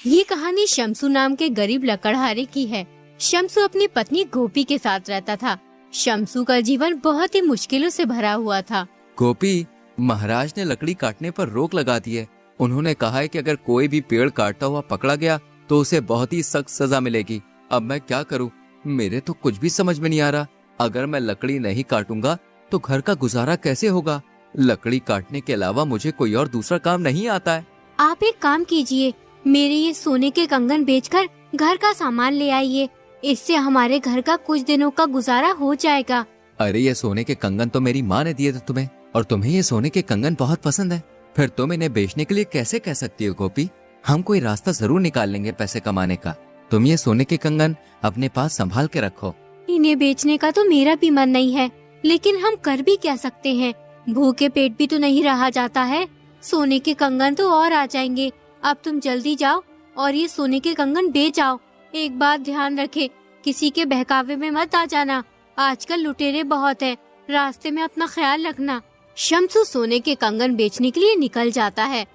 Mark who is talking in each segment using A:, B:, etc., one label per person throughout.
A: ये कहानी शम्सू नाम के गरीब लकड़हारे की है। शम्सू अपनी पत्नी गोपी के साथ रहता था। शम्सू का जीवन बहुत ही मुश्किलों से भरा हुआ था।
B: गोपी, महाराज ने लकड़ी काटने पर रोक लगा दी है। उन्होंने कहा है कि अगर कोई भी पेड़ काटता हुआ पकड़ा गया तो उसे बहुत ही सख्त सजा मिलेगी। अब मैं क्या करूं? मेरे तो कुछ भी समझ में नहीं आ रहा। अगर मैं लकड़ी नहीं काटूंगा तो घर का गुजारा कैसे होगा? लकड़ी काटने के अलावा मुझे कोई और दूसरा काम नहीं आता है।
A: आप एक काम कीजिए, मेरे ये सोने के कंगन बेचकर घर का सामान ले आइए। इससे हमारे घर का कुछ दिनों का गुजारा हो जाएगा।
B: अरे ये सोने के कंगन तो मेरी माँ ने दिए थे तुम्हें, और तुम्हें ये सोने के कंगन बहुत पसंद है। फिर तुम इन्हें बेचने के लिए कैसे कह सकती हो गोपी? हम कोई रास्ता जरूर निकाल लेंगे पैसे कमाने का। तुम ये सोने के कंगन अपने पास संभाल के रखो।
A: इन्हें बेचने का तो मेरा भी मन नहीं है, लेकिन हम कर भी क्या सकते हैं? भूखे पेट भी तो नहीं रहा जाता है। सोने के कंगन तो और आ जाएंगे। अब तुम जल्दी जाओ और ये सोने के कंगन बेच आओ। एक बात ध्यान रखे, किसी के बहकावे में मत आ जाना। आजकल लुटेरे बहुत हैं। रास्ते में अपना ख्याल रखना। शम्सू सोने के कंगन बेचने के लिए निकल जाता है।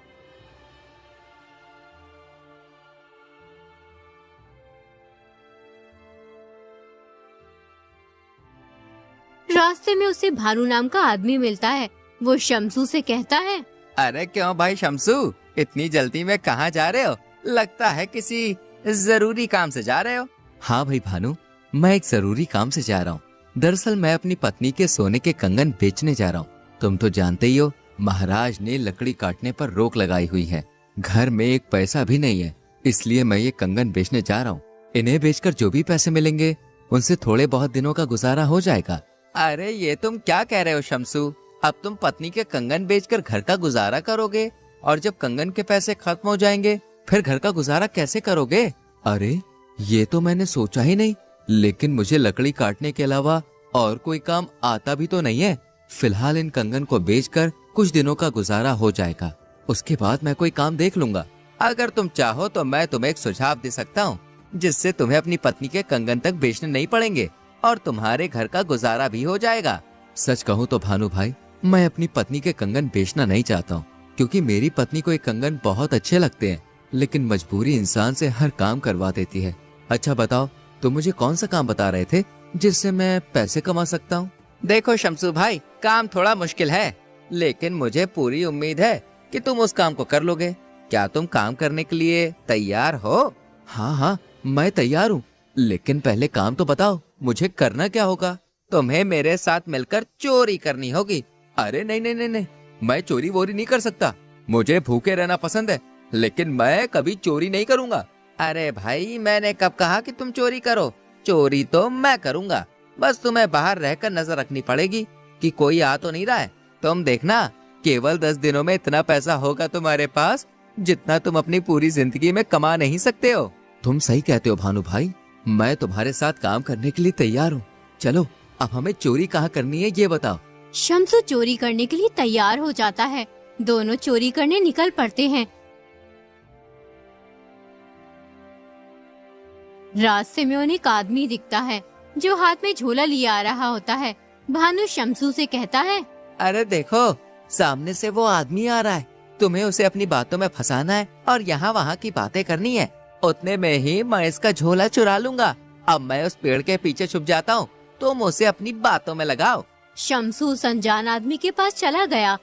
A: रास्ते में उसे भानु नाम का आदमी मिलता है। वो शम्सू से कहता है,
C: अरे क्यों भाई शम्सू, इतनी जल्दी में कहाँ जा रहे हो? लगता है किसी जरूरी काम से जा रहे हो।
B: हाँ भाई भानु, मैं एक जरूरी काम से जा रहा हूँ। दरअसल मैं अपनी पत्नी के सोने के कंगन बेचने जा रहा हूँ। तुम तो जानते ही हो, महाराज ने लकड़ी काटने पर रोक लगाई हुई है। घर में एक पैसा भी नहीं है, इसलिए मैं ये कंगन बेचने जा रहा हूँ। इन्हें बेचकर जो भी पैसे मिलेंगे उनसे थोड़े बहुत दिनों का गुजारा हो जाएगा।
C: अरे ये तुम क्या कह रहे हो शम्सू? अब तुम पत्नी के कंगन बेचकर घर का गुजारा करोगे, और जब कंगन के पैसे खत्म हो जाएंगे फिर घर का गुजारा कैसे करोगे?
B: अरे ये तो मैंने सोचा ही नहीं, लेकिन मुझे लकड़ी काटने के अलावा और कोई काम आता भी तो नहीं है। फिलहाल इन कंगन को बेचकर कुछ दिनों का गुजारा हो जाएगा, उसके बाद मैं कोई काम देख लूंगा।
C: अगर तुम चाहो तो मैं तुम्हें एक सुझाव दे सकता हूँ, जिससे तुम्हें अपनी पत्नी के कंगन तक बेचने नहीं पड़ेंगे और तुम्हारे घर का गुजारा भी हो जाएगा।
B: सच कहूँ तो भानु भाई, मैं अपनी पत्नी के कंगन बेचना नहीं चाहता हूँ, क्योंकि मेरी पत्नी को ये कंगन बहुत अच्छे लगते हैं, लेकिन मजबूरी इंसान से हर काम करवा देती है। अच्छा बताओ, तुम मुझे कौन सा काम बता रहे थे जिससे मैं पैसे कमा सकता हूँ?
C: देखो शम्सू भाई, काम थोड़ा मुश्किल है, लेकिन मुझे पूरी उम्मीद है कि तुम उस काम को कर लोगे। क्या तुम काम करने के लिए तैयार हो?
B: हाँ हाँ, मैं तैयार हूँ, लेकिन पहले काम तो बताओ, मुझे करना क्या होगा?
C: तुम्हें मेरे साथ मिलकर चोरी करनी होगी।
B: अरे नहीं नहीं नहीं नहीं, मैं चोरी वोरी नहीं कर सकता। मुझे भूखे रहना पसंद है, लेकिन मैं कभी चोरी नहीं करूँगा।
C: अरे भाई, मैंने कब कहा कि तुम चोरी करो? चोरी तो मैं करूँगा। बस तुम्हें बाहर रहकर नजर रखनी पड़ेगी कि कोई आ तो नहीं रहा है। तुम देखना, केवल 10 दिनों में इतना पैसा होगा तुम्हारे पास जितना तुम अपनी पूरी जिंदगी में कमा नहीं सकते हो।
B: तुम सही कहते हो भानु भाई, मैं तुम्हारे साथ काम करने के लिए तैयार हूँ। चलो अब हमें चोरी कहाँ करनी है ये बताओ।
A: शम्सू चोरी करने के लिए तैयार हो जाता है। दोनों चोरी करने निकल पड़ते हैं। रास्ते में उन्हें एक आदमी दिखता है जो हाथ में झोला लिए आ रहा होता है। भानु शम्सू से कहता है,
C: अरे देखो, सामने से वो आदमी आ रहा है। तुम्हें उसे अपनी बातों में फंसाना है और यहाँ वहाँ की बातें करनी है। उतने में ही मैं इसका झोला चुरा लूंगा। अब मैं उस पेड़ के पीछे छुप जाता हूँ, तुम उसे अपनी बातों में लगाओ।
A: शम्सू उस अनजान आदमी के पास चला गया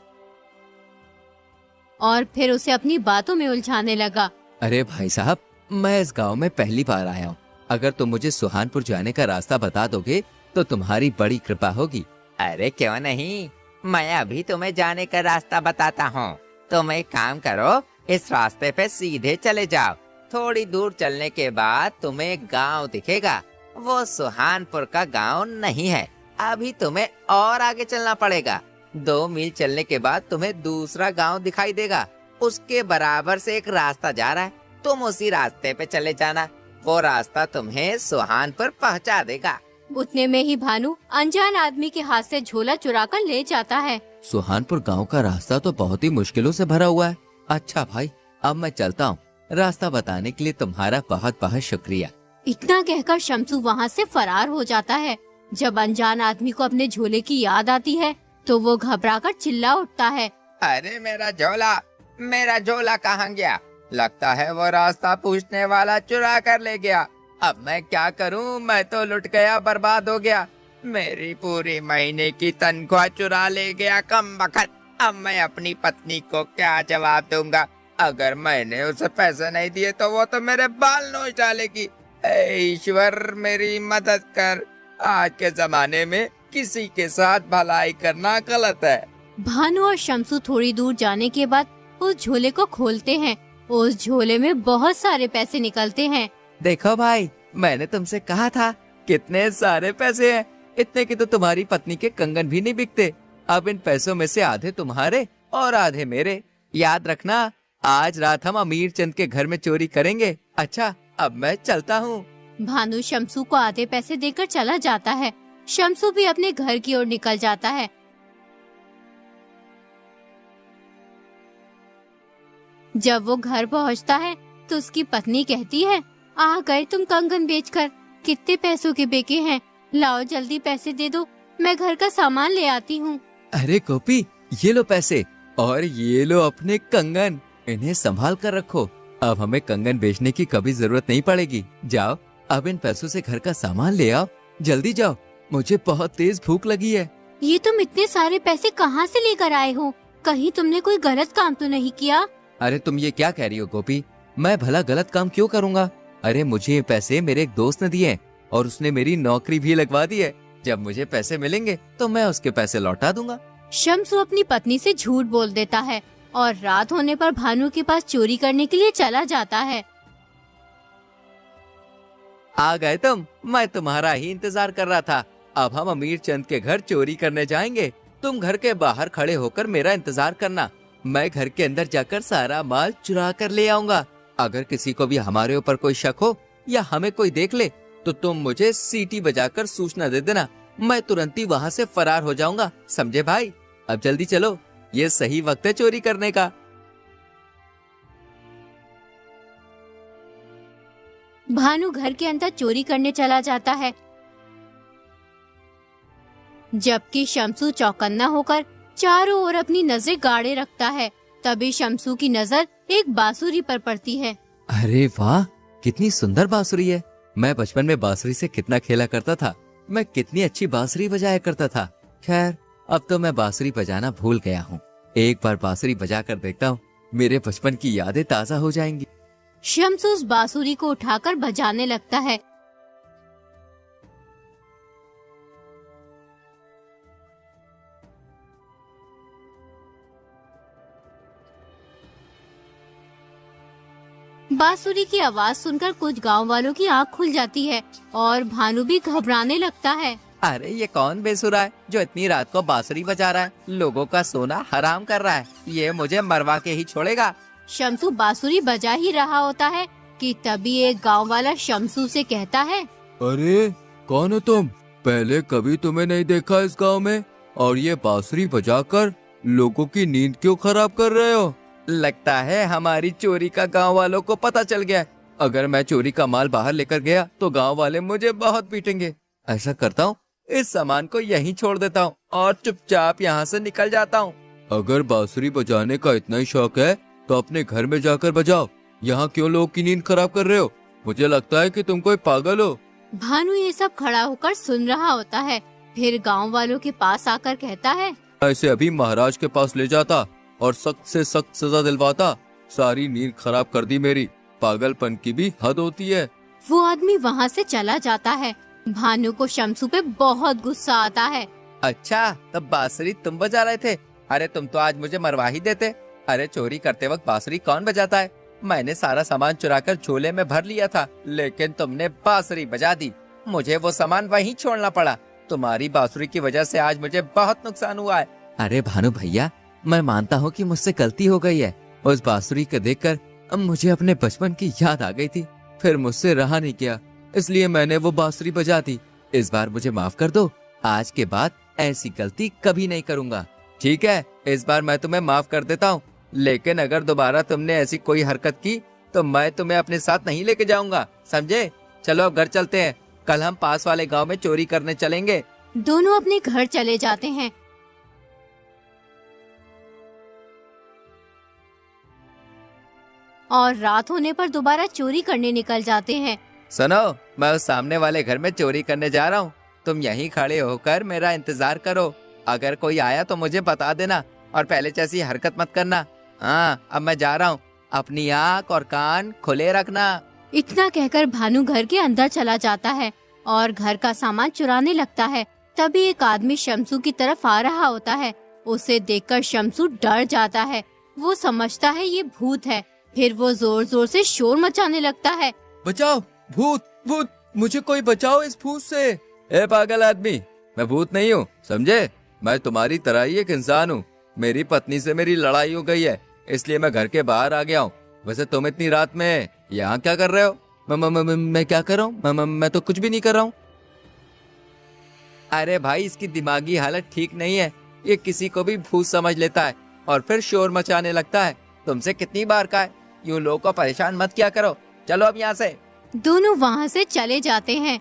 A: और फिर उसे अपनी बातों में उलझाने लगा।
B: अरे भाई साहब, मैं इस गांव में पहली बार आया हूँ। अगर तुम मुझे सुहानपुर जाने का रास्ता बता दोगे तो तुम्हारी बड़ी कृपा होगी।
C: अरे क्यों नहीं, मैं अभी तुम्हें जाने का रास्ता बताता हूँ। तुम एक काम करो, इस रास्ते पे सीधे चले जाओ। थोड़ी दूर चलने के बाद तुम्हें एक गांव दिखेगा। वो सुहानपुर का गांव नहीं है। अभी तुम्हें और आगे चलना पड़ेगा। 2 मील चलने के बाद तुम्हें दूसरा गांव दिखाई देगा। उसके बराबर से एक रास्ता जा रहा है, तुम उसी रास्ते पे चले जाना। वो रास्ता तुम्हें सुहानपुर पहुंचा देगा।
A: उतने में ही भानु अनजान आदमी के हाथ से झोला चुरा कर ले जाता है।
B: सुहानपुर गांव का रास्ता तो बहुत ही मुश्किलों से भरा हुआ है। अच्छा भाई, अब मैं चलता हूँ। रास्ता बताने के लिए तुम्हारा बहुत बहुत शुक्रिया।
A: इतना कहकर शम्सू वहाँ से फरार हो जाता है। जब अनजान आदमी को अपने झोले की याद आती है तो वो घबराकर चिल्ला उठता है,
C: अरे मेरा झोला कहाँ गया? लगता है वो रास्ता पूछने वाला चुरा कर ले गया। अब मैं क्या करूं? मैं तो लुट गया, बर्बाद हो गया। मेरी पूरी महीने की तनख्वाह चुरा ले गया कमबख्त। अब मैं अपनी पत्नी को क्या जवाब दूंगा? अगर मैंने उसे पैसे नहीं दिए तो वो तो मेरे बाल नोच डालेगी। ऐ ईश्वर, मेरी मदद कर। आज के जमाने में किसी के साथ भलाई करना गलत है।
A: भानु और शम्सू थोड़ी दूर जाने के बाद उस झोले को खोलते हैं। उस झोले में बहुत सारे पैसे निकलते हैं।
B: देखो भाई, मैंने तुमसे कहा था, कितने सारे पैसे हैं। इतने की तो तुम्हारी पत्नी के कंगन भी नहीं बिकते। अब इन पैसों में से आधे तुम्हारे और आधे मेरे। याद रखना, आज रात हम अमीर चंद के घर में चोरी करेंगे। अच्छा, अब मैं चलता हूँ।
A: भानु शम्सू को आधे पैसे देकर चला जाता है। शम्सू भी अपने घर की ओर निकल जाता है। जब वो घर पहुंचता है तो उसकी पत्नी कहती है, आ गए तुम कंगन बेचकर। कितने पैसों के बेके हैं? लाओ जल्दी पैसे दे दो, मैं घर का सामान ले आती हूँ।
B: अरे गोपी, ये लो पैसे और ये लो अपने कंगन। इन्हें संभाल कर रखो। अब हमें कंगन बेचने की कभी जरूरत नहीं पड़ेगी। जाओ, अब इन पैसों से घर का सामान ले आओ। जल्दी जाओ, मुझे बहुत तेज भूख लगी है।
A: ये तुम इतने सारे पैसे कहाँ से लेकर आए हो? कहीं तुमने कोई गलत काम तो नहीं किया?
B: अरे तुम ये क्या कह रही हो गोपी? मैं भला गलत काम क्यों करूँगा? अरे मुझे ये पैसे मेरे एक दोस्त ने दिए और उसने मेरी नौकरी भी लगवा दी है। जब मुझे पैसे मिलेंगे तो मैं उसके पैसे लौटा दूंगा।
A: शम्सू अपनी पत्नी से झूठ बोल देता है और रात होने पर भानु के पास चोरी करने के लिए चला जाता है।
B: आ गए तुम, मैं तुम्हारा ही इंतजार कर रहा था। अब हम अमीर चंद के घर चोरी करने जाएंगे। तुम घर के बाहर खड़े होकर मेरा इंतजार करना। मैं घर के अंदर जाकर सारा माल चुरा कर ले आऊंगा। अगर किसी को भी हमारे ऊपर कोई शक हो या हमें कोई देख ले तो तुम मुझे सीटी बजाकर सूचना दे देना। मैं तुरंत ही वहाँ से फरार हो जाऊंगा। समझे भाई? अब जल्दी चलो, ये सही वक्त है चोरी करने का।
A: भानु घर के अंदर चोरी करने चला जाता है, जबकि शम्सू चौकन्ना होकर चारों ओर अपनी नजरें गाड़े रखता है। तभी शम्सू की नजर एक बांसुरी पर पड़ती है।
B: अरे वाह, कितनी सुंदर बांसुरी है। मैं बचपन में बांसुरी से कितना खेला करता था। मैं कितनी अच्छी बांसुरी बजाया करता था। खैर, अब तो मैं बांसुरी बजाना भूल गया हूँ। एक बार बांसुरी बजा कर देखता हूँ, मेरे बचपन की यादें ताजा हो जाएंगी।
A: शम्सू उस बांसुरी को उठाकर बजाने लगता है। बांसुरी की आवाज सुनकर कुछ गांव वालों की आंख खुल जाती है और भानु भी घबराने लगता है।
B: अरे ये कौन बेसुरा है जो इतनी रात को बांसुरी बजा रहा है? लोगों का सोना हराम कर रहा है। ये मुझे मरवा के ही छोड़ेगा।
A: शम्सू बांसुरी बजा ही रहा होता है कि तभी एक गांव वाला शम्सू से कहता है,
B: अरे कौन हो तुम? पहले कभी तुम्हें नहीं देखा इस गांव में, और ये बांसुरी बजाकर लोगों की नींद क्यों खराब कर रहे हो? लगता है हमारी चोरी का गांव वालों को पता चल गया। अगर मैं चोरी का माल बाहर लेकर गया तो गांव वाले मुझे बहुत पीटेंगे। ऐसा करता हूँ, इस सामान को यहीं छोड़ देता हूँ और चुपचाप यहाँ से निकल जाता हूँ। अगर बांसुरी बजाने का इतना ही शौक है तो अपने घर में जाकर बजाओ। यहाँ क्यों लोगों की नींद खराब कर रहे हो? मुझे लगता है कि तुम कोई पागल हो।
A: भानु ये सब खड़ा होकर सुन रहा होता है। फिर गांव वालों के पास आकर कहता है,
B: ऐसे अभी महाराज के पास ले जाता और सख्त से सख्त सजा दिलवाता। सारी नींद खराब कर दी मेरी। पागलपन की भी हद होती है।
A: वो आदमी वहाँ से चला जाता है। भानु को शम्सू पे बहुत गुस्सा आता है।
B: अच्छा, तब बांसुरी तुम बजा रहे थे? अरे तुम तो आज मुझे मरवा ही देते। अरे चोरी करते वक्त बांसुरी कौन बजाता है? मैंने सारा सामान चुराकर झोले में भर लिया था, लेकिन तुमने बांसुरी बजा दी। मुझे वो सामान वहीं छोड़ना पड़ा। तुम्हारी बांसुरी की वजह से आज मुझे बहुत नुकसान हुआ है। अरे भानु भैया, मैं मानता हूँ कि मुझसे गलती हो गई है। उस बांसुरी को देखकर अब मुझे अपने बचपन की याद आ गई थी। फिर मुझसे रहा नहीं गया, इसलिए मैंने वो बांसुरी बजा दी। इस बार मुझे माफ कर दो। आज के बाद ऐसी गलती कभी नहीं करूँगा। ठीक है, इस बार मैं तुम्हें माफ कर देता हूँ, लेकिन अगर दोबारा तुमने ऐसी कोई हरकत की तो मैं तुम्हें अपने साथ नहीं लेके जाऊंगा। समझे? चलो अब घर चलते हैं। कल हम पास वाले गांव में चोरी करने चलेंगे।
A: दोनों अपने घर चले जाते हैं। और रात होने पर दोबारा चोरी करने निकल जाते हैं।
B: सुनो, मैं उस सामने वाले घर में चोरी करने जा रहा हूँ। तुम यहीं खड़े होकर मेरा इंतजार करो। अगर कोई आया तो मुझे बता देना और पहले जैसी हरकत मत करना। हाँ, अब मैं जा रहा हूँ। अपनी आँख और कान खुले रखना।
A: इतना कहकर भानु घर के अंदर चला जाता है और घर का सामान चुराने लगता है। तभी एक आदमी शमसू की तरफ आ रहा होता है। उसे देखकर शमसू डर जाता है। वो समझता है ये भूत है। फिर वो जोर जोर से शोर मचाने लगता है।
B: बचाओ, भूत भूत, मुझे कोई बचाओ इस भूत से। ए पागल आदमी, मैं भूत नहीं हूँ, समझे? मैं तुम्हारी तरह ही एक इंसान हूँ। मेरी पत्नी से मेरी लड़ाई हो गई है, इसलिए मैं घर के बाहर आ गया हूँ। वैसे तुम इतनी रात में यहाँ क्या कर रहे हो? मैं क्या कर रहा हूँ? मैं तो कुछ भी नहीं कर रहा हूँ। अरे भाई, इसकी दिमागी हालत ठीक नहीं है। ये किसी को भी भूत समझ लेता है और फिर शोर मचाने लगता है। तुमसे कितनी बार कहा है, यूं लोगों को परेशान मत किया करो। चलो अब यहाँ से।
A: दोनों वहाँ से चले जाते हैं।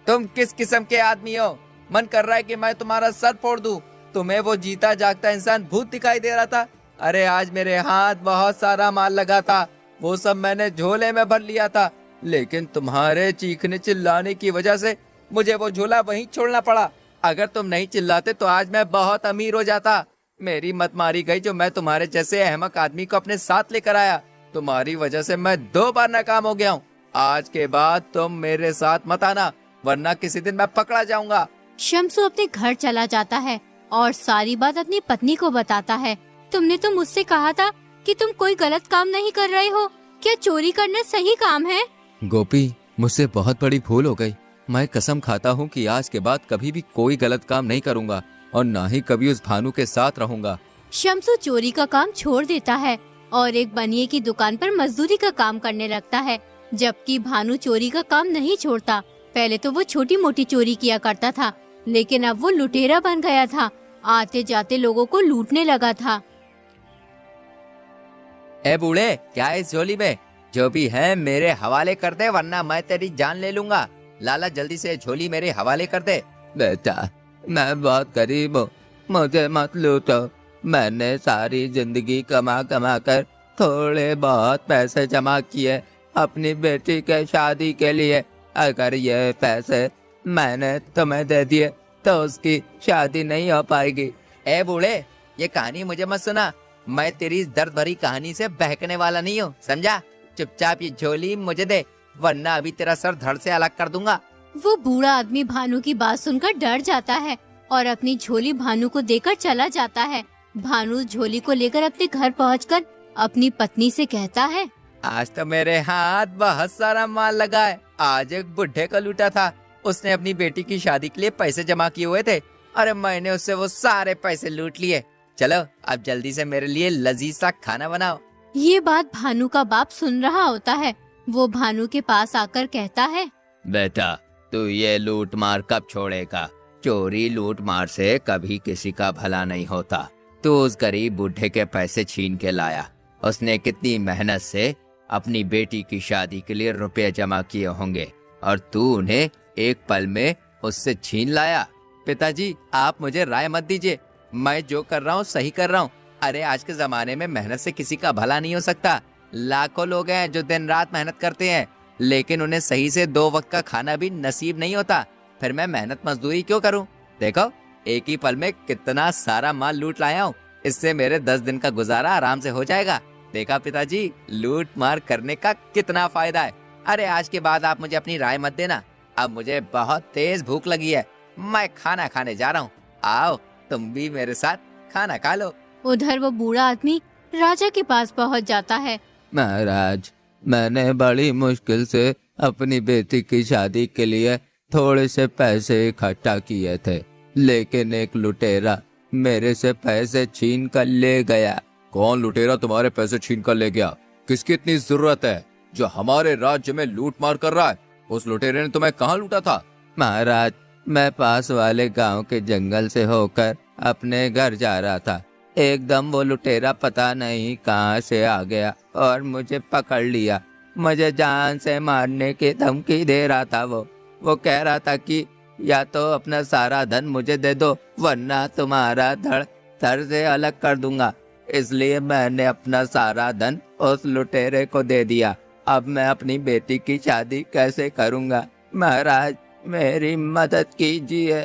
B: तुम किस किस्म के आदमी हो? मन कर रहा है कि मैं तुम्हारा सर फोड़ दूं। तुम्हें वो जीता जागता इंसान भूत दिखाई दे रहा था। अरे आज मेरे हाथ बहुत सारा माल लगा था, वो सब मैंने झोले में भर लिया था, लेकिन तुम्हारे चीखने चिल्लाने की वजह से मुझे वो झोला वहीं छोड़ना पड़ा। अगर तुम नहीं चिल्लाते तो आज मैं बहुत अमीर हो जाता। मेरी मत मारी गई जो मैं तुम्हारे जैसे अहमक आदमी को अपने साथ लेकर आया। तुम्हारी वजह से मैं 2 बार नाकाम हो गया हूँ। आज के बाद तुम मेरे साथ मत आना, वरना किसी दिन मैं पकड़ा जाऊंगा।
A: शमसू अपने घर चला जाता है और सारी बात अपनी पत्नी को बताता है। तुमने तो मुझसे कहा था कि तुम कोई गलत काम नहीं कर रहे हो। क्या चोरी करना सही काम है?
B: गोपी, मुझसे बहुत बड़ी भूल हो गई। मैं कसम खाता हूँ कि आज के बाद कभी भी कोई गलत काम नहीं करूँगा और ना ही कभी उस भानु के साथ रहूँगा।
A: शमसू चोरी का काम छोड़ देता है और एक बनिए की दुकान पर मजदूरी का काम करने लगता है, जबकि भानु चोरी का काम नहीं छोड़ता। पहले तो वो छोटी मोटी चोरी किया करता था, लेकिन अब वो लुटेरा बन गया था। आते जाते लोगों को लूटने लगा था।
C: ए बूढ़े, क्या है इस झोली में? जो भी है मेरे हवाले कर दे, वरना मैं तेरी जान ले लूंगा। लाला, जल्दी से झोली मेरे हवाले कर दे।
B: बेटा, मैं बहुत गरीब हूँ, मुझे मत लूटो। मैंने सारी जिंदगी कमा कमा कर थोड़े बहुत पैसे जमा किए अपनी बेटी के शादी के लिए। अगर ये पैसे मैंने तुम्हें दे दिए तो उसकी शादी नहीं हो पाएगी।
C: ए बूढ़े, ये कहानी मुझे मत सुना। मैं तेरी इस दर्द भरी कहानी से बहकने वाला नहीं हूँ, समझा? चुपचाप ये झोली मुझे दे, वरना अभी तेरा सर धड़ से अलग कर दूंगा।
A: वो बूढ़ा आदमी भानु की बात सुनकर डर जाता है और अपनी झोली भानु को देकर चला जाता है। भानु झोली को लेकर अपने घर पहुंचकर अपनी पत्नी से कहता है,
C: आज तो मेरे हाथ बहुत सारा माल लगा है। आज एक बुढ़े को लूटा था, उसने अपनी बेटी की शादी के लिए पैसे जमा किए हुए थे। अरे मैंने उससे वो सारे पैसे लूट लिए। चलो अब जल्दी से मेरे लिए लजीज सा खाना बनाओ।
A: ये बात भानु का बाप सुन रहा होता है। वो भानु के पास आकर कहता है,
C: बेटा, तू ये लूट मार कब छोड़ेगा? चोरी लूट मार से कभी किसी का भला नहीं होता। तू उस गरीब बूढ़े के पैसे छीन के लाया। उसने कितनी मेहनत से अपनी बेटी की शादी के लिए रुपए जमा किए होंगे और तू उन्हें एक पल में उससे छीन लाया।
B: पिताजी, आप मुझे राय मत दीजिए। मैं जो कर रहा हूँ सही कर रहा हूँ।
C: अरे आज के जमाने में मेहनत से किसी का भला नहीं हो सकता। लाखों लोग हैं जो दिन रात मेहनत करते हैं, लेकिन उन्हें सही से 2 वक्त का खाना भी नसीब नहीं होता। फिर मैं मेहनत मजदूरी क्यों करूं? देखो, एक ही पल में कितना सारा माल लूट लाया हूँ। इससे मेरे 10 दिन का गुजारा आराम से हो जाएगा। देखा पिताजी, लूट मार करने का कितना फायदा है। अरे आज के बाद आप मुझे अपनी राय मत देना। अब मुझे बहुत तेज भूख लगी है, मैं खाना खाने जा रहा हूँ। आओ तुम भी मेरे साथ खाना खा लो।
A: उधर वो बूढ़ा आदमी राजा के पास पहुंच जाता है।
B: महाराज, मैंने बड़ी मुश्किल से अपनी बेटी की शादी के लिए थोड़े से पैसे इकट्ठा किए थे, लेकिन एक लुटेरा मेरे से पैसे छीन कर ले गया। कौन लुटेरा तुम्हारे पैसे छीन कर ले गया? किसकी इतनी जरूरत है जो हमारे राज्य में लूट मार कर रहा है? उस लुटेरे ने तुम्हें कहाँ लूटा था?
D: महाराज, मैं पास वाले गांव के जंगल से होकर अपने घर जा रहा था। एकदम वो लुटेरा पता नहीं कहां से आ गया और मुझे पकड़ लिया। मुझे जान से मारने की धमकी दे रहा था। वो कह रहा था कि या तो अपना सारा धन मुझे दे दो, वरना तुम्हारा धड़ सर से अलग कर दूंगा। इसलिए मैंने अपना सारा धन उस लुटेरे को दे दिया। अब मैं अपनी बेटी की शादी कैसे करूँगा? महाराज, मेरी मदद कीजिए।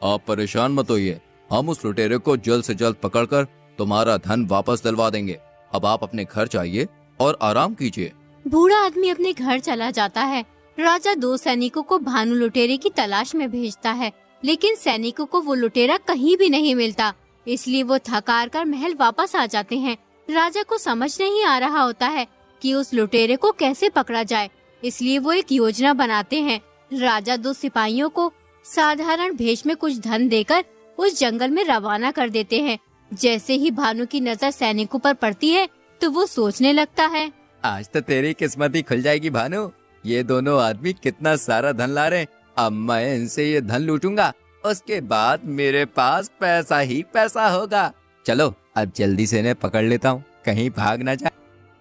B: आप परेशान मत होइए, हम उस लुटेरे को जल्द से जल्द पकड़कर तुम्हारा धन वापस दिलवा देंगे। अब आप अपने घर जाइए और आराम कीजिए।
A: बूढ़ा आदमी अपने घर चला जाता है। राजा 2 सैनिकों को भानु लुटेरे की तलाश में भेजता है, लेकिन सैनिकों को वो लुटेरा कहीं भी नहीं मिलता, इसलिए वो थक हार कर महल वापस आ जाते हैं। राजा को समझ नहीं आ रहा होता है कि उस लुटेरे को कैसे पकड़ा जाए, इसलिए वो एक योजना बनाते हैं। राजा 2 सिपाहियों को साधारण भेष में कुछ धन देकर उस जंगल में रवाना कर देते हैं। जैसे ही भानु की नजर सैनिकों पर पड़ती है तो वो सोचने लगता है,
B: आज तो तेरी किस्मत ही खुल जाएगी भानु। ये दोनों आदमी कितना सारा धन ला रहे हैं। अब मैं इनसे ये धन लूटूंगा, उसके बाद मेरे पास पैसा ही पैसा होगा। चलो अब जल्दी से इन्हें पकड़ लेता हूँ, कहीं भाग ना जाए।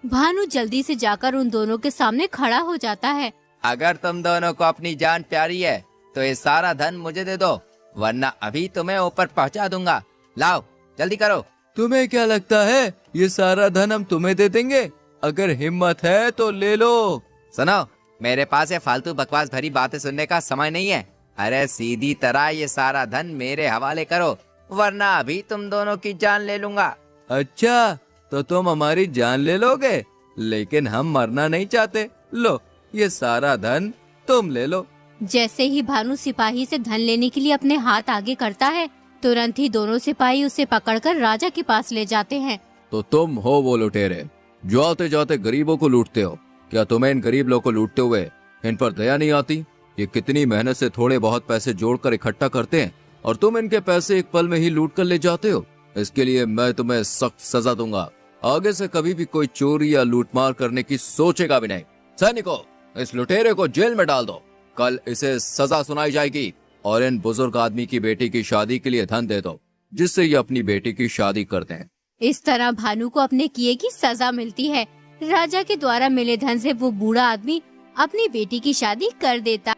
A: भानु जल्दी से जाकर उन दोनों के सामने खड़ा हो जाता है।
D: अगर तुम दोनों को अपनी जान प्यारी है तो ये सारा धन मुझे दे दो, वरना अभी तुम्हें ऊपर पहुंचा दूंगा। लाओ जल्दी करो।
B: तुम्हें क्या लगता है ये सारा धन हम तुम्हें दे देंगे? अगर हिम्मत है तो ले लो।
D: सुनो, मेरे पास ये फालतू बकवास भरी बातें सुनने का समय नहीं है। अरे सीधी तरह ये सारा धन मेरे हवाले करो, वरना अभी तुम दोनों की जान ले लूंगा।
B: अच्छा, तो तुम हमारी जान ले लोगे, लेकिन हम मरना नहीं चाहते। लो ये सारा धन तुम ले लो।
A: जैसे ही भानु सिपाही से धन लेने के लिए अपने हाथ आगे करता है, तुरंत ही दोनों सिपाही उसे पकड़कर राजा के पास ले जाते हैं।
B: तो तुम हो वो लुटेरे जो आते जाते गरीबों को लूटते हो। क्या तुम्हें इन गरीब लोगों को लूटते हुए इन पर दया नहीं आती? ये कितनी मेहनत से थोड़े बहुत पैसे जोड़कर इकट्ठा करते हैं और तुम इनके पैसे एक पल में ही लूट कर ले जाते हो। इसके लिए मैं तुम्हें सख्त सजा दूंगा। आगे से कभी भी कोई चोरी या लूटमार करने की सोचेगा भी नहीं। सैनिकों, इस लुटेरे को जेल में डाल दो। कल इसे सजा सुनाई जाएगी और इन बुजुर्ग आदमी की बेटी की शादी के लिए धन दे दो, जिससे ये अपनी बेटी की शादी करते हैं।
A: इस तरह भानु को अपने किए की सजा मिलती है। राजा के द्वारा मिले धन से वो बूढ़ा आदमी अपनी बेटी की शादी कर देता।